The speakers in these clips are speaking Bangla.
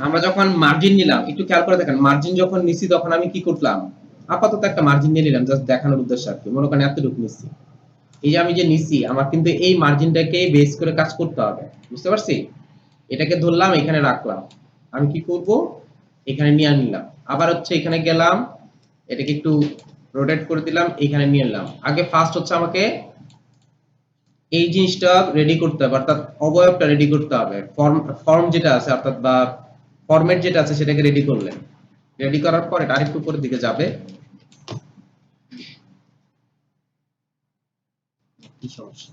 আমরা যখন মার্জিন নিলাম একটু খেয়াল করে দেখেন, মার্জিন যখন নিছি তখন আমি কি করলাম, আপাতত একটা মার্জিন নিয়ে নিলাম জাস্ট দেখানোর উদ্দেশ্যে আর কি, মনে করেন এতটুকু নিছি। এই যে আমি যে নিছি আমার কিন্তু এই মার্জিনটাকে বেস করে কাজ করতে হবে, বুঝতে পারছি? এটাকে ধরলাম এখানে রাখলাম, আমি কি করব এখানে নিয়ে নিলাম, আবার হচ্ছে এখানে গেলাম, এটাকে একটু রোটেট করে দিলাম, এখানে নিয়ে নিলাম। আগে ফার্স্ট হচ্ছে আমাকে এই জিনিসটা রেডি করতে হবে, অর্থাৎ অবয়বটা রেডি করতে হবে, ফর্ম ফর্ম যেটা আছে অর্থাৎ বা ফরম্যাট যেটা আছে সেটাকে রেডি করলেন। রেডি করার পর এটা আরেকটু উপরের দিকে যাবে। কি সমস্যা?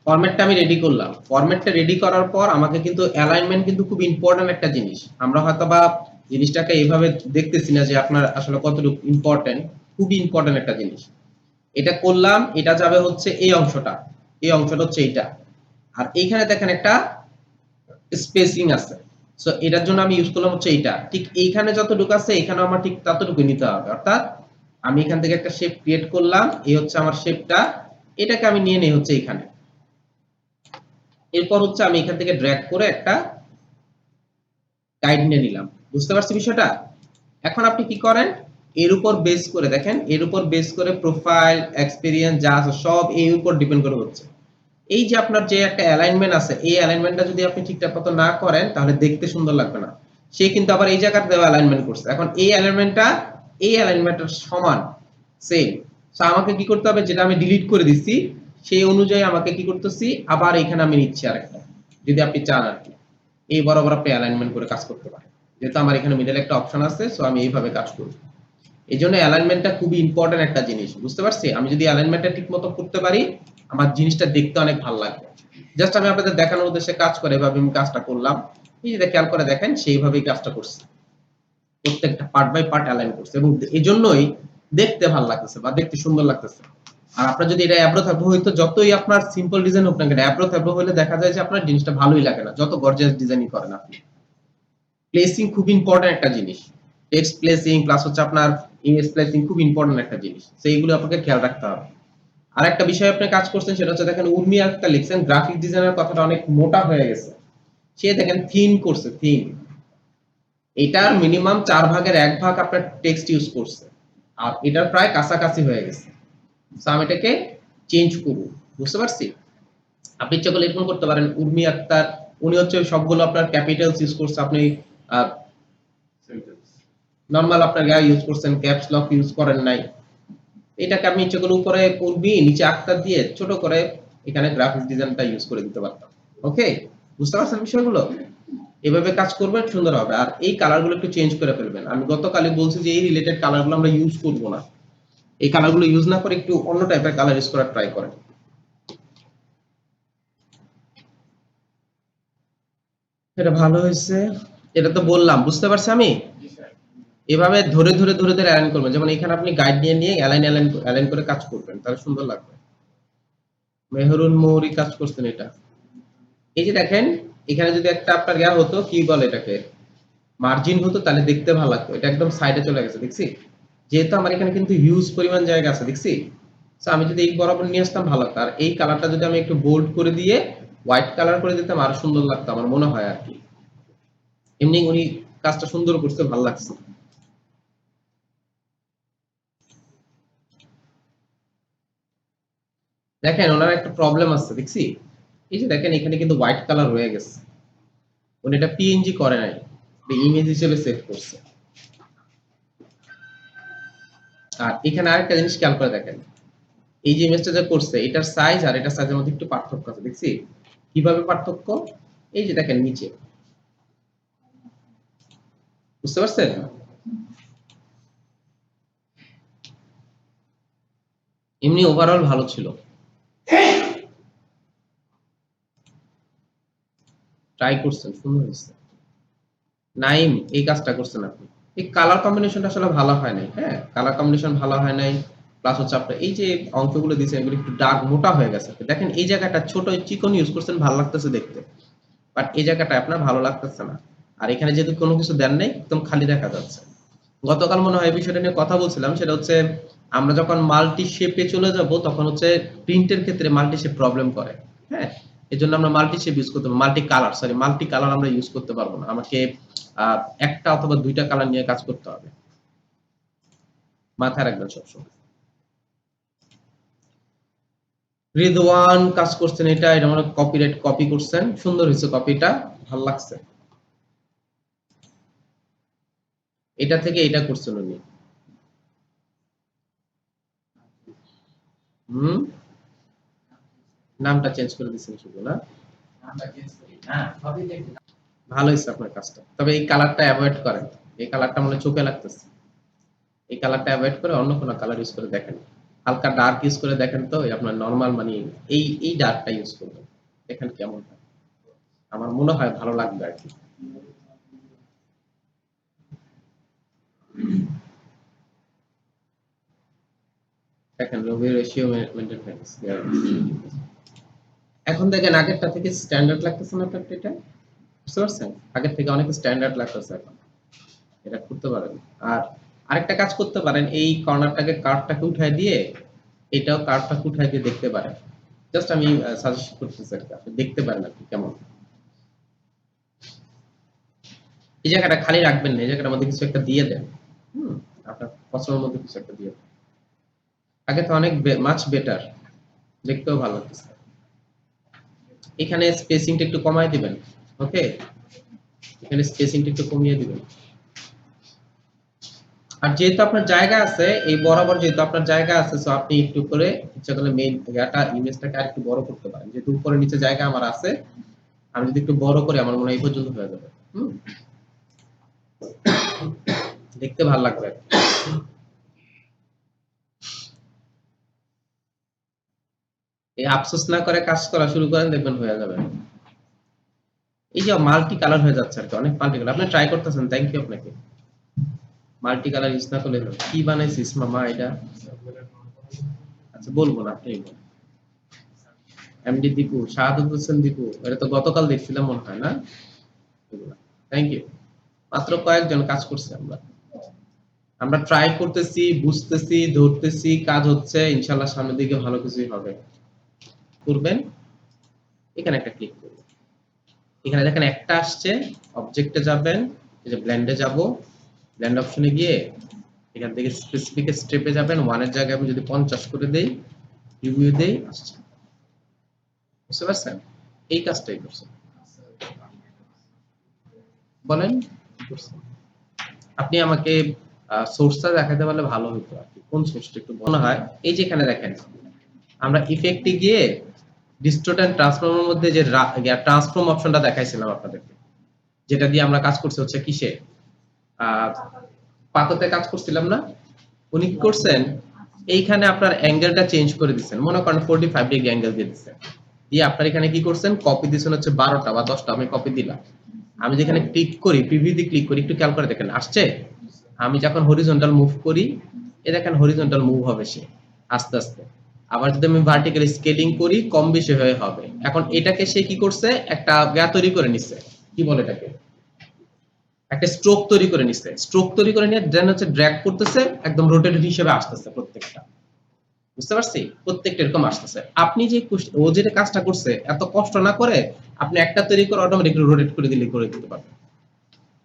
ফরম্যাটটা আমি রেডি করলাম। ফরম্যাটটা রেডি করার পর আমাকে কিন্তু অ্যালাইনমেন্ট কিন্তু খুব ইম্পর্টেন্ট একটা জিনিস। আমরা হয়তোবা জিনিসটাকে এইভাবে দেখতেছি না যে আপনার আসলে কতটুকু ইম্পর্টেন্ট, খুবই ইম্পর্টেন্ট একটা জিনিস। এটা করলাম, এটা যাবে হচ্ছে এই অংশটা, এই অংশটা হচ্ছে এইটা। আর এইখানে দেখেন একটা স্পেসিং আছে, সো এটার জন্য আমি ইউজ করলাম হচ্ছে এইটা। ঠিক এইখানে যতটুকু আছে এখানে আমার ঠিক ততটুকু নিতে হবে, অর্থাৎ আমি এখান থেকে একটা শেপ ক্রিয়েট করলাম, এই হচ্ছে আমার শেপটা, এটাকে আমি নিয়ে নেই হচ্ছে এইখানে। এরপর হচ্ছে আমি এখান থেকে ড্র্যাগ করে একটা গাইড নিয়ে নিলাম, বুঝতে পারছি বিষয়টা? এখন আপনি কি করেন, এর উপর বেস করে দেখেন, এর উপর বেস করে প্রোফাইল এক্সপেরিয়েন্স যা আছে সব এর উপর ডিপেন্ড করে হচ্ছে। এই যে আপনার যে একটা অ্যালাইনমেন্ট আছে, এই অ্যালাইনমেন্টটা যদি আপনি ঠিকঠাক মতো না করেন তাহলে দেখতে সুন্দর লাগবে না। সে কিন্তু আবার এই জায়গাতে দেওয়া অ্যালাইনমেন্ট করছে, এখন এই অ্যালাইনমেন্টটা এই অ্যালাইনমেন্টের সমান সেম। সো আমাকে কি করতে হবে, যেটা আমি ডিলিট করে দিচ্ছি সেই অনুযায়ী আমাকে কি করতেছি, আবার এখানে আমি নিচ্ছি আরেকটা, যদি আপনি চান আর কি এই বরাবর আপনি অ্যালাইনমেন্ট করে কাজ করতে পারেন। যেহেতু আমার এখানে মিডল একটা অপশন আছে, সো আমি এইভাবে কাজ করব। এই জন্য অ্যালাইনমেন্টটা খুবই ইম্পর্টেন্ট একটা জিনিস, বুঝতে পারছি? আমি যদি অ্যালাইনমেন্টটা ঠিক মতো করতে পারি আমার জিনিসটা দেখতে অনেক ভালো লাগবে। জাস্ট আমি আপনাদের দেখানোর উদ্দেশ্যে কাজ করে এভাবে আমি কাজটা করলাম। এই যে খেয়াল করে দেখেন সেইভাবেই কাজটা করছি, প্রত্যেকটা পার্ট বাই পার্ট অ্যালাইন করছে এবং এই জন্যই দেখতে ভালো লাগতেছে বা দেখতে সুন্দর লাগতেছে। আর আপনার যদি এটা অ্যাব্রো থাকবো হয়তো যতই আপনার সিম্পল ডিজাইন হোক না কেন, অ্যাব্রো থাকবো হলে দেখা যায় যে আপনার জিনিসটা ভালোই লাগে না, যত গর্জিয়াস ডিজাইনই করেন আপনি। প্লেসিং খুব ইম্পর্টেন্ট একটা জিনিস, টেক্সট প্লেসিং প্লাস হচ্ছে আপনার ইমেজ প্লেসিং খুব ইম্পর্টেন্ট একটা জিনিস, সেইগুলো আপনাকে খেয়াল রাখতে হবে। আর একটা বিষয় আপনি কাজ করছেন সেটা হচ্ছে দেখেন উর্মি একটা লিখছেন, গ্রাফিক ডিজাইনের কথাটা অনেক মোটা হয়ে গেছে, সে দেখেন থিন করছে, থিন। এটার মিনিমাম 4 ভাগের 1 ভাগ আপনার টেক্সট ইউজ করছে, আর এটার প্রায় কাছাকাছি হয়ে গেছে। সো আমি এটাকে চেঞ্জ করব, বুঝতে পারছি? আপনি ইচ্ছা করলে এরকম করতে পারেন, উর্মি আক্তার উনি হচ্ছে সবগুলো আপনার ক্যাপিটালস ইউজ করছে, আপনি নরমাল আপনার গা ইউজ করছেন, ক্যাপস লক ইউজ করেন নাই। এটাকে আমি ইচ্ছা করলে উপরে উর্মি নিচে আক্তার দিয়ে ছোট করে এখানে গ্রাফিক্স ডিজাইনটা ইউজ করে দিতে পারতাম। ওকে, বুঝতে পারছেন বিষয়গুলো? এভাবে কাজ করবেন সুন্দর হবে। আর এই কালারগুলো একটু চেঞ্জ করে ফেলবেন, আমি গতকালই বলছি যে এই রিলেটেড কালারগুলো আমরা ইউজ করব না, এই কালারগুলো ইউজ না করে একটু অন্য টাইপের কালার ইউজ করার ট্রাই করেন। এটা ভালো হয়েছে, এটা তো বললাম, বুঝতে পারছি আমি। এভাবে ধরে ধরে ধরে ধরে অ্যালাইন করবেন, যেমন এখানে আপনি গাইড নিয়ে নিয়ে অ্যালাইন অ্যালাইন অ্যালাইন করে কাজ করবেন, তাহলে সুন্দর লাগবে। মেহরুন মৌরি কাজ করছেন এটা। এই যে দেখেন এখানে যদি একটা আপনার ইয়া হতো, কি বলে এটাকে, মার্জিন হতো তাহলে দেখতে ভালো লাগতো। এটা একদম সাইডে চলে গেছে, দেখছি? যেহেতু আমার এখানে কিন্তু হিউজ পরিমাণ জায়গা আছে, দেখছি? সো আমি যদি এই বরাবর নিয়ে আসতাম ভালো লাগতো, আর এই কালারটা যদি আমি একটু বোল্ড করে দিয়ে হোয়াইট কালার করে দিতাম আরো সুন্দর লাগতো আমার মনে হয় আর কি। এমনি উনি কাজটা সুন্দর করতে ভালো লাগছে। দেখেন ওনার একটা প্রবলেম আছে, দেখছি? এই যে দেখেন এখানে কিন্তু হোয়াইট কালার হয়ে গেছে, উনি এটা পিএনজি করে নাই, ইমেজ হিসেবে সেভ করছে। আর এখানে আরেকটা জিনিস খেয়াল করে দেখেন, এই যে ইমেজটা যে করছে এটার সাইজ আর এটার সাইজের মধ্যে একটু পার্থক্য আছে, দেখছি? কিভাবে পার্থক্য? এই যে দেখেন নিচে, বুঝতে পারছেন? এমনি ওভারঅল ভালো ছিল, ট্রাই করছেন, সুন্দর হয়েছে। নাইম এই কাজটা করছেন আপনি। এই কালার কম্বিনেশনটা আসলে ভালো হয় নাই, হ্যাঁ কালার কম্বিনেশন ভালো হয় নাই। প্লাস হচ্ছে আপনার এই যে অঙ্কগুলো দিয়েছেন এগুলো একটু ডার্ক মোটা হয়ে গেছে। দেখেন এই জায়গাটা ছোট চিকন ইউজ করছেন, ভালো লাগতেছে দেখতে, বাট এই জায়গাটা আপনার ভালো লাগতেছে না। আর এখানে যেহেতু কোনো কিছু দেন নাই একদম খালি দেখা যাচ্ছে। গতকাল মনে হয় এই বিষয়টা নিয়ে কথা বলছিলাম, সেটা হচ্ছে আমরা যখন মাল্টি শেপে চলে যাব তখন হচ্ছে প্রিন্টের ক্ষেত্রে মাল্টি শেপ প্রবলেম করে। হ্যাঁ, এজন্য আমরা মাল্টি শেপ ইউজ করতে পারবো, মাল্টি কালার আমরা ইউজ করতে পারবো না, আমাকে একটা অথবা দুইটা কালার নিয়ে কাজ করতে হবে, মাথায় রাখবেন সবসময়। রিদওয়ান কাজ করছেন, এটা মানে কপিরাইট কপি করছেন, সুন্দর হয়েছে কপিটা, ভালো লাগছে। এটা থেকে এটা করছেন উনি। নামটা চেঞ্জ করে দিচ্ছেন শুধু না, ভালো হয়েছে আপনার কাজটা। তবে এই কালারটা অ্যাভয়েড করেন, এই কালারটা মনে চোখে লাগতেছে, এই কালারটা অ্যাভয়েড করে অন্য কোনো কালার ইউজ করে দেখেন, হালকা ডার্ক ইউজ করে দেখেন, তো আপনার নরমাল মানে এই ডার্কটা ইউজ করবেন, দেখেন কেমন হয়, আমার মনে হয় ভালো লাগবে আর কি। দেখেন রবি রেশিও মেইনটেইন হয়ে গেছে। এখন দেখেন আগেরটা থেকে স্ট্যান্ডার্ড লাগতেছে না আপনার, এটা বুঝতে পারছেন, আগের থেকে অনেক স্ট্যান্ডার্ড লাগতেছে এখন, এটা করতে পারেন। আর আরেকটা কাজ করতে পারেন, এই কর্নারটাকে কার্ভটাকে উঠায় দিয়ে এটাও কার্ভটাকে উঠায় দিয়ে দেখতে পারেন, জাস্ট আমি সাজেস্ট করতেছি একটা, আপনি দেখতে পারেন আপনি কেমন। এই জায়গাটা খালি রাখবেন না, এই জায়গাটার মধ্যে কিছু একটা দিয়ে দেন, আপনার পছন্দের মধ্যে কিছু একটা দিয়ে দেন, আগে তো অনেক মাচ বেটার, দেখতেও ভালো লাগতেছে। এখানে স্পেসিংটা একটু কমায় দিবেন, ওকে, এখানে স্পেসিংটা একটু কমিয়ে দিবেন। আর যেহেতু আপনার জায়গা আছে, এই বরাবর যেহেতু আপনার জায়গা আছে, সো আপনি একটু করে ইচ্ছা করলে মেইন ইয়াটা ইমেজটাকে আর একটু বড় করতে পারেন, যেহেতু উপরে নিচে জায়গা আমার আছে, আমি যদি একটু বড় করি আমার মনে হয় এই পর্যন্ত হয়ে যাবে, দেখতে ভালো লাগবে। এই আফসোস না করে কাজ করা শুরু করেন, দেখবেন হয়ে যাবে। এই যে মাল্টি কালার হয়ে যাচ্ছে আর কি, অনেক মাল্টি কালার আপনি ট্রাই করতেছেন, থ্যাংক ইউ আপনাকে। মাল্টি কালার ইউজ না করলে কি বানাইছিস মামা এটা? আচ্ছা বলবো না, আপনি এমডি দীপু, শাহাদুত হোসেন দীপু, এটা তো গতকাল দেখছিলাম মনে হয় না? Thank you. মাত্র কয়েকজন কাজ করছে, আমরা আমরা ট্রাই করতেছি, বুঝতেছি, ধরতেছি, কাজ হচ্ছে, ইনশাআল্লাহ সামনের দিকে ভালো কিছুই হবে। করবেন, এখানে একটা ক্লিক করবেন, এখানে দেখেন একটা আসছে, অবজেক্টে যাবেন, এই যে ব্লেন্ডে যাব, ব্লেন্ড অপশনে গিয়ে এখান থেকে স্পেসিফিক স্টেপে যাবেন, 1 এর জায়গায় আমি যদি 50 করে দেই, রিভিউ দেই, আসছে, বুঝতে পারছেন? এই কাজটাই করছেন, বলেন আপনি আমাকে সোর্সটা দেখাতে পারলে ভালো হতো আর কি, কোন সোর্সটা একটু মনে হয়। এই যে এখানে দেখেন আমরা ইফেক্টে গিয়ে ডিস্টোর্ট এন্ড ট্রান্সফর্মের মধ্যে যে ট্রান্সফর্ম অপশনটা দেখাইছিলাম আপনাদেরকে, যেটা দিয়ে আমরা কাজ করছি হচ্ছে কিসে, পাতাতে কাজ করছিলাম না, উনি কি করছেন, এইখানে আপনার অ্যাঙ্গেলটা চেঞ্জ করে দিচ্ছেন, মনে করেন 45 ডিগ্রি অ্যাঙ্গেল দিয়ে দিচ্ছেন, দিয়ে আপনার এখানে কি করছেন, কপি দিচ্ছেন হচ্ছে 12টা বা 10টা, আমি কপি দিলাম, আমি যেখানে ক্লিক করি, প্রিভিউতে ক্লিক করি, একটু খেয়াল করে দেখেন আসছে, আমি যখন হরিজন্টাল মুভ করি, এ দেখেন হরিজন্টাল মুভ হবে সে আস্তে আস্তে, আবার যদি আমি ভার্টিক্যালি স্কেলিং করি কম বেশি হয়ে হবে। এখন এটাকে সে কি করছে, একটা তৈরি করে নিচ্ছে, কি বলে এটাকে, একটা স্ট্রোক তৈরি করে নিচ্ছে, স্ট্রোক তৈরি করে নিয়ে দেন হচ্ছে ড্র্যাগ করতেছে, একদম রোটেটেড হিসেবে আসতেছে প্রত্যেকটা, বুঝতে পারছি, প্রত্যেকটা এরকম আসতেছে। আপনি যে ও যেটা কাজটা করছে এত কষ্ট না করে আপনি একটা তৈরি করে অটোমেটিক রোটেট করে দিলে করে দিতে পারবেন,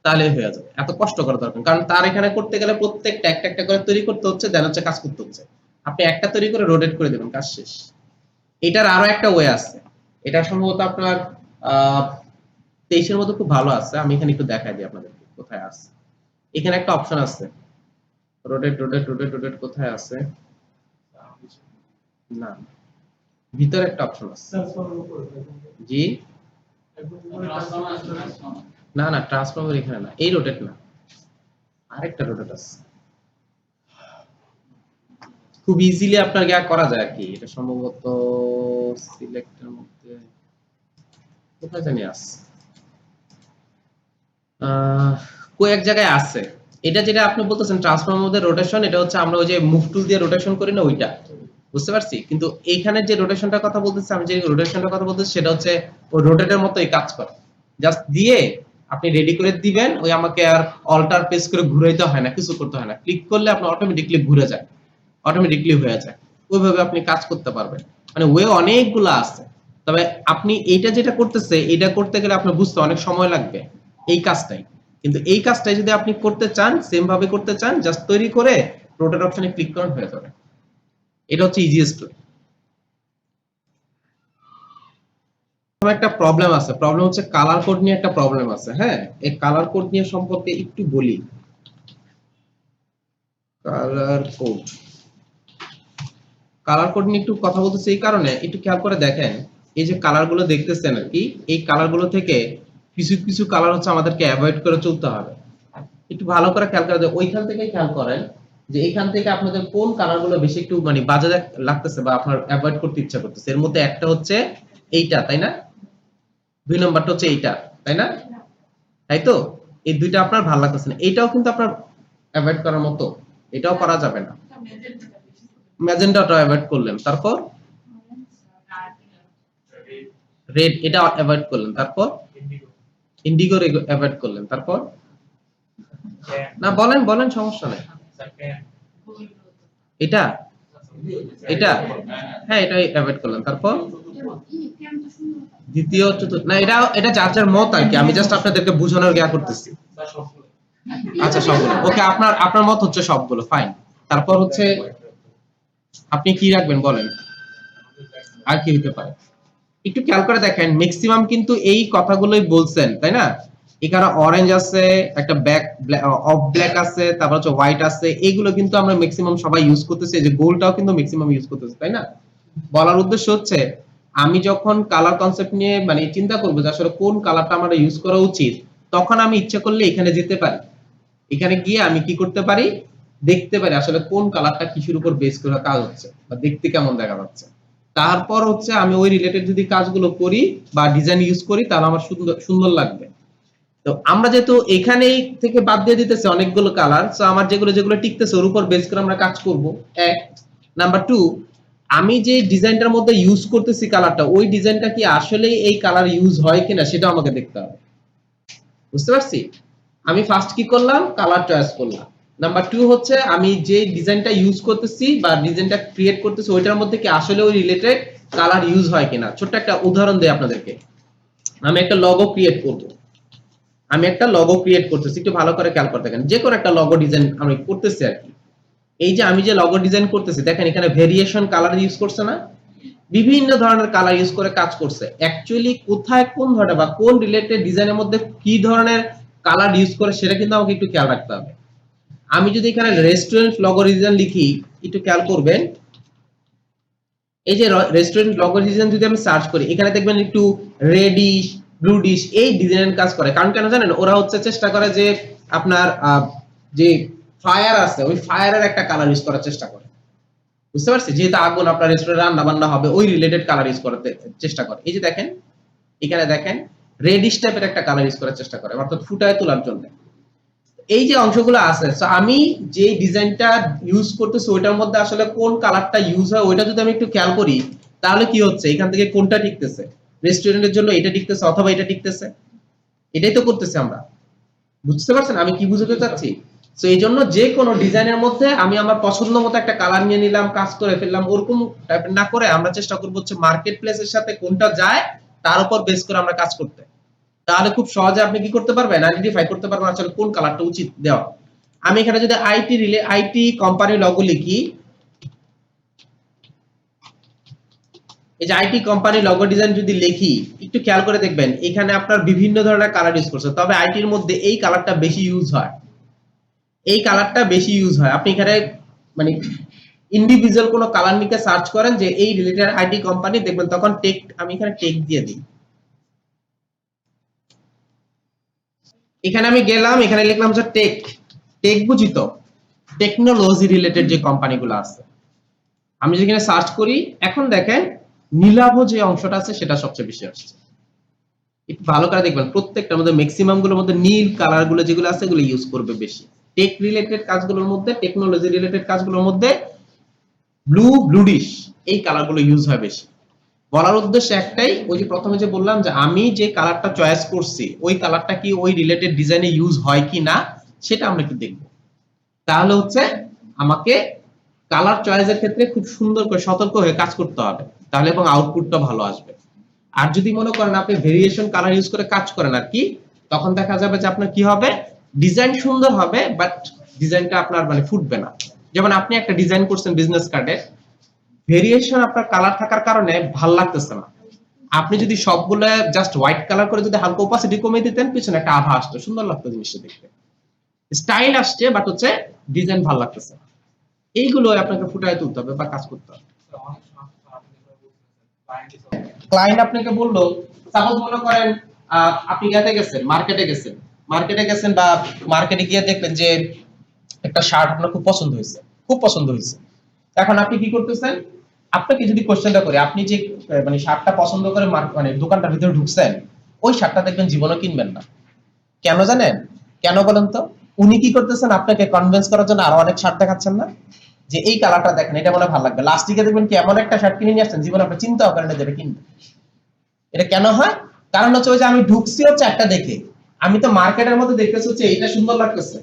তাহলে হয়ে যাবে, এত কষ্ট করা দরকার, কারণ তার এখানে করতে গেলে প্রত্যেকটা একটা একটা করে তৈরি করতে হচ্ছে, দেন হচ্ছে কাজ করতে হচ্ছে, আপনি একটা তৈরি করে রোটেট করে দেবেন, কাজ শেষ। এটার আরো একটা ওয়ে আছে, এটা সম্ভবত আপনার 23 এর মধ্যে খুব ভালো আছে, আমি এখানে একটু দেখাই দিই আপনাদেরকে কোথায় আছে। এখানে একটা অপশন আছে রোটেট রোটেট রোটেট রোটেট, কোথায় আছে, না ভিতরে একটা অপশন আছে, জি না না ট্রান্সফর্মার এখানে না, এই রোটেট না, আরেকটা রোটেট আছে, খুব ইজিলি আপনার গিয়া করা যায় আর কি, এটা সম্ভবত সিলেক্টের মধ্যে কোথায় জানি আছে, কয়েক জায়গায় আছে। এটা যেটা আপনি বলতেছেন ট্রান্সফর্মার মধ্যে রোটেশন, এটা হচ্ছে আমরা ওই যে মুভ টুল দিয়ে রোটেশন করি না ওইটা, বুঝতে পারছি, কিন্তু এইখানে যে রোটেশনটার কথা বলতেছি, আমি যে রোটেশনটার কথা বলতেছি সেটা হচ্ছে ওই রোটেটের মতোই কাজ করে, জাস্ট দিয়ে আপনি রেডি করে দিবেন, ওই আমাকে আর অল্টার প্রেস করে ঘুরাইতে হয় না, কিছু করতে হয় না, ক্লিক করলে আপনার অটোমেটিকলি ঘুরে যায়, অটোমেটিকলি হয়ে যায়, ওইভাবে আপনি কাজ করতে পারবেন, মানে ওয়ে অনেকগুলো আছে, তবে আপনি এইটা যেটা করতেছে এটা করতে গেলে আপনার বুঝতে অনেক সময় লাগবে এই কাজটাই। কিন্তু এই কাজটাই যদি আপনি করতে চান, সেম ভাবে করতে চান, জাস্ট তৈরি করে রোটেট অপশনে ক্লিক করেন, হয়ে যাবে। এটা হচ্ছে ইজিয়েস্ট ওয়ে। একটা প্রবলেম আছে, প্রবলেম হচ্ছে কালার কোড নিয়ে একটা প্রবলেম আছে। হ্যাঁ, এই কালার কোড নিয়ে সম্পর্কে একটু বলি। কালার কোড, কালার কোড নিয়ে একটু কথা বলতেছি এই কারণে, একটু খেয়াল করে দেখেন, এই যে কালার গুলো দেখতেছেন আর কি, এই কালার গুলো থেকে কিছু কিছু কালার হচ্ছে আমাদেরকে অ্যাভয়েড করে চলতে হবে। একটু ভালো করে খেয়াল করে, ওইখান থেকেই খেয়াল করেন যে এইখান থেকে আপনাদের কোন কালার গুলো বেশি একটু মানে বাজে লাগতেছে বা আপনার অ্যাভয়েড করতে ইচ্ছা করতেছে। এর মধ্যে একটা হচ্ছে এইটা, তাই না? 2 নম্বরটা হচ্ছে এইটা, তাই না? তাই তো? এই দুইটা আপনার ভালো লাগতেছে না, এইটাও কিন্তু আপনার অ্যাভয়েড করার মতো, এটাও করা যাবে না। ম্যাজেন্টাটা অ্যাভয়েড করলেন, তারপর রেড, এটা অ্যাভয়েড করলেন, তারপর ইন্ডিগো অ্যাভয়েড করলেন, তারপর না বলেন বলেন, সমস্যা নেই। এটা এটা হ্যাঁ, এটাই অ্যাভয়েড করলেন, তারপর দ্বিতীয় চতুর্থ না, এটা এটা যার যার মত আর কি, আমি জাস্ট আপনাদেরকে বোঝানোর গিয়া করতেছি। আচ্ছা, সবগুলো ওকে, আপনার আপনার মত হচ্ছে সবগুলো ফাইন। তারপর হচ্ছে আপনি কি রাখবেন বলেন, আর কি হতে পারে? একটু খেয়াল করে দেখেন, ম্যাক্সিমাম কিন্তু এই কথাগুলোই বলছেন, তাই না? এখানে অরেঞ্জ আছে, একটা ব্যাক অফ ব্ল্যাক আছে, তারপর হচ্ছে হোয়াইট আছে, এগুলো কিন্তু আমরা ম্যাক্সিমাম সবাই ইউজ করতেছি, এই যে গোলটাও কিন্তু ম্যাক্সিমাম ইউজ করতেছি, তাই না? বলার উদ্দেশ্য হচ্ছে, আমি যখন কালার কনসেপ্ট নিয়ে মানে চিন্তা করবো যে আসলে কোন কালারটা আমার ইউজ করা উচিত, তখন আমি ইচ্ছা করলে এখানে যেতে পারি, এখানে গিয়ে আমি কি করতে পারি, দেখতে পারি আসলে কোন কালারটা কিসের উপর বেস করে কাজ হচ্ছে বা দেখতে কেমন দেখা যাচ্ছে। তারপর হচ্ছে আমি ওই রিলেটেড যদি কাজগুলো করি বা ডিজাইন ইউজ করি, তাহলে আমার সুন্দর সুন্দর লাগবে। তো আমরা যেহেতু এখানেই থেকে বাদ দিয়ে দিতেছি অনেকগুলো কালার, সো আমার যেগুলো যেগুলো টিকতেছে ওর উপর বেস করে আমরা কাজ করব। এক নাম্বার 2, আমি যে ডিজাইনটার মধ্যে ইউজ করতেছি কালারটা, ওই ডিজাইনটা কি আসলেই এই কালার ইউজ হয় কিনা সেটা আমাকে দেখতে হবে। বুঝতে পারছি? আমি ফার্স্ট কি করলাম, কালার চয়েস করলাম। নাম্বার 2 হচ্ছে আমি যে ডিজাইনটা ইউজ করতেছি বা ডিজাইনটা ক্রিয়েট করতেছি, ওইটার মধ্যে কি আসলে ওই রিলেটেড কালার ইউজ হয় কিনা। ছোট্ট একটা উদাহরণ দেই আপনাদেরকে। আমি একটা লগো ক্রিয়েট করব, আমি একটা লগো ক্রিয়েট করতেছি, একটু ভালো করে খেয়াল করে দেখেন, যে কোনো একটা লগো ডিজাইন আমি করতেছি আর কি। এই যে আমি যে লগো ডিজাইন করতেছি, দেখেন এখানে ভেরিয়েশন কালার ইউজ করছে না, বিভিন্ন ধরনের কালার ইউজ করে কাজ করছে। অ্যাকচুয়ালি কোথায় কোন ধরনের বা কোন রিলেটেড ডিজাইনের মধ্যে কি ধরনের কালার ইউজ করে সেটা কিন্তু আমাকে একটু খেয়াল রাখতে হবে। আমি যদি এখানে রেস্টুরেন্ট লগো ডিজাইন লিখি, একটু খেয়াল করবেন, এই যে রেস্টুরেন্ট লগো ডিজাইন যদি আমি সার্চ করি, এখানে দেখবেন একটু রেডিশ ব্লুডিশ এই ডিজাইনের কাজ করে। কারণ কেন জানেন, ওরা হচ্ছে চেষ্টা করে যে আপনার যে ফায়ার আছে, ওই ফায়ারের একটা কালার ইউজ করার চেষ্টা করে। বুঝতে পারছি? যেহেতু আগুন, আপনার রেস্টুরেন্টে রান্না বান্না হবে, ওই রিলেটেড কালার ইউজ করতে চেষ্টা করে। এই যে দেখেন, এখানে দেখেন রেডিশ টাইপের একটা কালার ইউজ করার চেষ্টা করে, অর্থাৎ ফুটায় তোলার জন্য। এই যে অংশগুলো আছে, সো আমি যে ডিজাইনটা ইউজ করতেছি ওইটার মধ্যে আসলে কোন কালারটা ইউজ হয় ওইটা যদি আমি একটু খেয়াল করি, তাহলে কি হচ্ছে, এখান থেকে কোনটা টিকতেছে, রেস্টুরেন্টের জন্য এটা টিকতেছে অথবা এটা টিকতেছে, এটাই তো করতেছি আমরা। বুঝতে পারছেন আমি কি বুঝাতে চাচ্ছি? সো এই জন্য যে কোনো ডিজাইনের মধ্যে আমি আমার পছন্দ মতো একটা কালার নিয়ে নিলাম, কাজ করে ফেললাম, ওরকম টাইপের না করে আমরা চেষ্টা করবো হচ্ছে মার্কেট প্লেসের সাথে কোনটা যায় তার উপর বেস করে আমরা কাজ করতে। তাহলে খুব সহজে আপনি কি করতে পারবেন, আইডেন্টিফাই করতে পারবেন আসলে কোন কালারটা উচিত দেওয়া। আমি এখানে যদি আইটি কোম্পানি লগো লিখি, এই যে আইটি কোম্পানি লগো ডিজাইন যদি লিখি, একটু খেয়াল করে দেখবেন এখানে আপনার বিভিন্ন ধরনের কালার ইউজ করছে, তবে আইটির মধ্যে এই কালারটা বেশি ইউজ হয়, এই কালারটা বেশি ইউজ হয়। আপনি এখানে মানে ইন্ডিভিজুয়াল কোনো কালার নিয়ে সার্চ করেন যে এই রিলেটেড আইটি কোম্পানি, দেখবেন তখন টেক, আমি এখানে টেক দিয়ে দিই, এখানে আমি গেলাম, এখানে লিখলাম যে টেক, টেক বুঝি তো, টেকনোলজি রিলেটেড যে কোম্পানিগুলো আছে, আমি যেখানে সার্চ করি, এখন দেখেন নীলাভ যে অংশটা আছে সেটা সবচেয়ে বেশি আসছে। একটু ভালো করে দেখবেন, প্রত্যেকটার মধ্যে ম্যাক্সিমাম গুলোর মধ্যে নীল কালার গুলো যেগুলো আছে এগুলো ইউজ করবে বেশি। টেক রিলেটেড কাজগুলোর মধ্যে, টেকনোলজি রিলেটেড কাজগুলোর মধ্যে ব্লুডিশ এই কালারগুলো ইউজ হয় বেশি। বলার উদ্দেশ্য একটাই, ওই যে প্রথমে যে বললাম যে আমি যে কালারটা চয়েস করছি ওই কালারটা কি ওই রিলেটেড ডিজাইনে ইউজ হয় কি না সেটা আমরা একটু দেখব। তাহলে হচ্ছে আমাকে কালার চয়েসের ক্ষেত্রে খুব সুন্দর করে সতর্ক হয়ে কাজ করতে হবে, তাহলে এবং আউটপুটটা ভালো আসবে। আর যদি মনে করেন আপনি ভেরিয়েশন কালার ইউজ করে কাজ করেন আর কি, তখন দেখা যাবে যে আপনার কি হবে, ডিজাইন সুন্দর হবে বাট ডিজাইনটা আপনার মানে ফুটবে না। যেমন আপনি একটা ডিজাইন করছেন বিজনেস কার্ডে, ভেরিয়েশন আপনার কালার থাকার কারণে ভাল লাগতেছে না। আপনি যদি সবগুলো জাস্ট হোয়াইট কালার করে যদি হালকা ওপাসিটি কমিয়ে দিতেন, পিছনে একটা আভা আসতো, সুন্দর লাগতো জিনিসটা দেখতে, স্টাইল আসছে বাট হচ্ছে ডিজাইন ভালো লাগতেছে না। এইগুলো আপনাকে ফুটায় তুলতে হবে বা কাজ করতে হবে। ক্লায়েন্ট আপনাকে বললো, সাপোজ মনে করেন আপনি গেছেন মার্কেটে গেছেন বা মার্কেটে গিয়ে দেখলেন যে একটা শার্ট আপনার খুব পছন্দ হয়েছে। এখন আপনি কি করতেছেন, আপনাকে যদি কোশ্চেনটা করি, আপনি যে মানে শার্টটা পছন্দ করে মানে দোকানটার ভিতরে ঢুকছেন, ওই শার্টটা দেখবেন জীবনে কিনবেন না। কেন জানেন? কেন বলেন তো? উনি কি করতেছেন, আপনাকে কনভিন্স করার জন্য আরো অনেক শার্ট দেখাচ্ছেন না, যে এই কালারটা দেখেন, এটা মনে ভালো লাগবে। লাস্টে দেখবেন কি এমন একটা শার্ট কিনে নিয়ে আসছেন, জীবনে আপনি চিন্তাও করেন না যে এটা কিনবেন। এটা কেন হয়? কারণ হচ্ছে ওই যে আমি ঢুকছি হচ্ছে একটা দেখে, আমি তো মার্কেটের মধ্যে দেখতেছি হচ্ছে এটা সুন্দর লাগতেছে।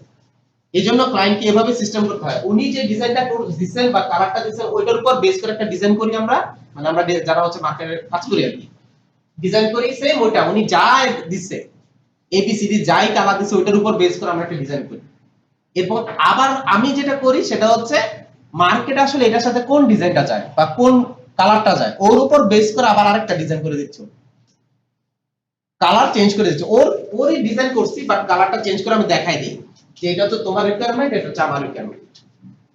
এই জন্য ক্লায়েন্টকে এভাবে সিস্টেম করতে হয়, উনি যে ডিজাইনটা দিচ্ছেন বা কালারটা দিচ্ছেন ওইটার উপর বেস করে একটা ডিজাইন করি আমরা, মানে আমরা যারা হচ্ছে মার্কেটে কাজ করি আর কি, ডিজাইন করি সেম ওইটা উনি যা দিচ্ছে, এবিসিডি যাই কালার দিচ্ছে ওইটার উপর বেস করে আমরা একটা ডিজাইন করি। এরপর আবার আমি যেটা করি সেটা হচ্ছে মার্কেটে আসলে এটার সাথে কোন ডিজাইনটা যায় বা কোন কালারটা যায়, ওর উপর বেস করে আবার আরেকটা ডিজাইন করে দিচ্ছি, কালার চেঞ্জ করে দিচ্ছি, ওরই ডিজাইন করছি বাট কালারটা চেঞ্জ করে আমি দেখাই দিই যে এটা তো তোমার রিকোয়ারমেন্ট, এটা হচ্ছে আমার রিকোয়ারমেন্ট।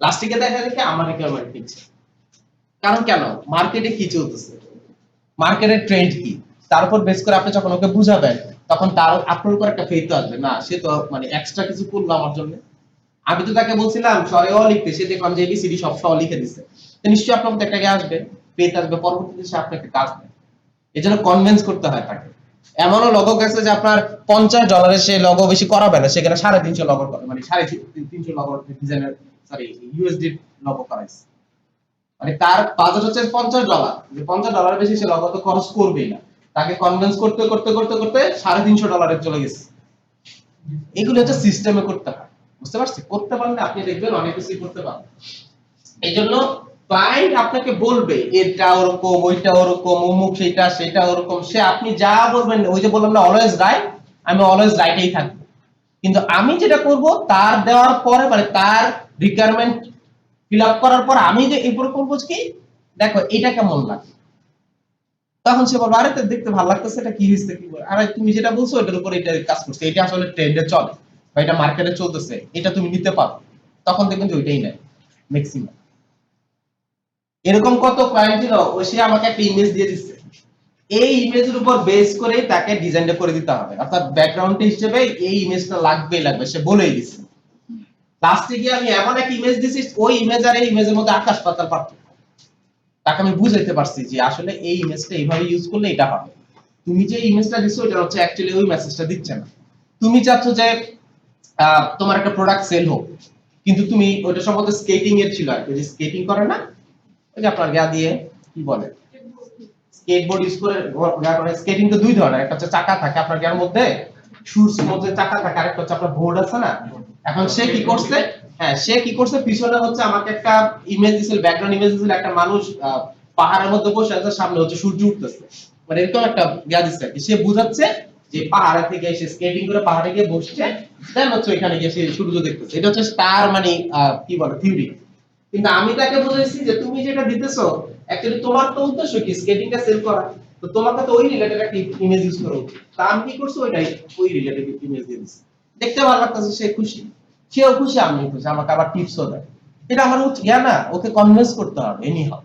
লাস্টিকে দেখা দেখে আমার রিকোয়ারমেন্ট দিচ্ছে। কারণ কেন, মার্কেটে কি চলতেছে, মার্কেটের ট্রেন্ড কি, তার উপর বেস করে আপনি যখন ওকে বুঝাবেন, তখন তার আপনার উপর একটা ফেথ আসবে, না সে তো মানে এক্সট্রা কিছু করলো আমার জন্য। আমি তো তাকে বলছিলাম সরে অ লিখতে, সে দেখলাম যে এবিসিডি সব সহ লিখে দিচ্ছে, তো নিশ্চয়ই আপনার মধ্যে একটা আসবে, ফেথ আসবে, পরবর্তীতে সে আপনাকে কাজ দেয়। এজন্য কনভিন্স করতে হয় তাকে। এমনও লগো গেছে যে আপনার $50 সে লগো বেশি করাবে না, সেখানে 350 লগো মানে 350 লগো ডিজাইনের সরি ইউএসডি লগো করাইছে। মানে তার বাজেট হচ্ছে $50, যে $50 বেশি সে লগো তো খরচ করবেই না। তাকে কনভিন্স করতে করতে করতে করতে $350 চলে গেছে। এগুলো হচ্ছে সিস্টেমে করতে হয়, বুঝতে পারছি? করতে পারলে আপনি দেখবেন অনেক কিছু করতে পারবেন। এই জন্য ক্লায়েন্ট আপনাকে বলবে এটা ওরকম, ওইটা ওরকম, অমুক সেটা সেটা ওরকম, সে আপনি যা বলবেন, ওই যে বললাম না অলওয়েজ রাইট, আমি অলওয়েজ রাইটেই থাকবো। কিন্তু আমি যেটা করব তার দেওয়ার পরে মানে তার রিকোয়ারমেন্ট ফিল আপ করার পর আমি যে এরপর করবো কি, দেখো এটা কেমন লাগে, তখন সে বলবে আরে তো দেখতে ভালো লাগতেছে, এটা কি হইছে, কি বলে আরে তুমি যেটা বলছো এটার উপর এটা কাজ করছে, এটা আসলে ট্রেন্ডে চলে বা এটা মার্কেটে চলতেছে, এটা তুমি নিতে পারো, তখন দেখবেন যে ওইটাই নেয় ম্যাক্সিমাম। এরকম কত ক্লায়েন্ট ছিল, ও সে আমাকে একটা ইমেজ দিয়ে দিচ্ছে, এই ইমেজের উপর বেস করে তাকে ডিজাইনটা করে দিতে হবে, অর্থাৎ ব্যাকগ্রাউন্ড হিসেবে এই ইমেজটা লাগবে সে বলেই দিচ্ছে। লাস্টে গিয়ে আমি এমন একটা ইমেজ দিছি, ওই ইমেজ আর এই ইমেজের মধ্যে আকাশ পাতাল পার্থক্য, তাকে আমি বুঝাইতে পারছি যে আসলে এই ইমেজটা এইভাবে ইউজ করলে এটা হবে, তুমি যে ইমেজটা দিছো এটা হচ্ছে অ্যাকচুয়ালি ওই মেসেজটা দিচ্ছে না। তুমি চাচ্ছ যে তোমার একটা প্রোডাক্ট সেল হোক, কিন্তু তুমি ওটা সম্বন্ধে স্কেটিং এর ছিল আর কি, যে স্কেটিং করে না, ওই যে আপনার গা দিয়ে কি বলে স্কেটবোর্ড ইউজ করে, স্কেটিং তো দুই ধরনের, একটা হচ্ছে চাকা থাকে আপনার গায়ের মধ্যে, শুজ মধ্যে চাকা থাকে, আরেকটা হচ্ছে আপনার বোর্ড আছে না। এখন সে কি করছে, হ্যাঁ সে কি করছে, পিছনে হচ্ছে আমাকে একটা ইমেজ দিছিল, ব্যাকগ্রাউন্ড ইমেজ দিছিল, একটা মানুষ পাহাড়ের মধ্যে বসে আছে, সামনে হচ্ছে সূর্য উঠতেছে, মানে এরকম একটা ইয়া দিচ্ছে আর কি। সে বুঝাচ্ছে যে পাহাড়ে থেকে এসে স্কেটিং করে পাহাড়ে গিয়ে বসছে, দেন হচ্ছে এখানে গিয়ে সে সূর্য দেখতেছে, এটা হচ্ছে স্টার মানে কি বলে থিওরি। কিন্তু আমি তাকে বুঝাইছি যে তুমি যেটা দিতেছো অ্যাকচুয়ালি তোমার তো উদ্দেশ্য কি স্কেটিংটা সেল করা, তো তোমাকে তো ওই রিলেটেড একটা ইমেজ ইউজ করা উচিত। তা আমি কি করছি, ওইটাই ওই রিলেটেড ইমেজ দিয়ে দিছি, দেখতে ভালো লাগতেছে, সে খুশি, সেও খুশি, আমিও খুশি, আমাকে আবার টিপসও দেয়। এটা আমার ইয়া না, ওকে কনভিন্স করতে হবে এনি হাউ।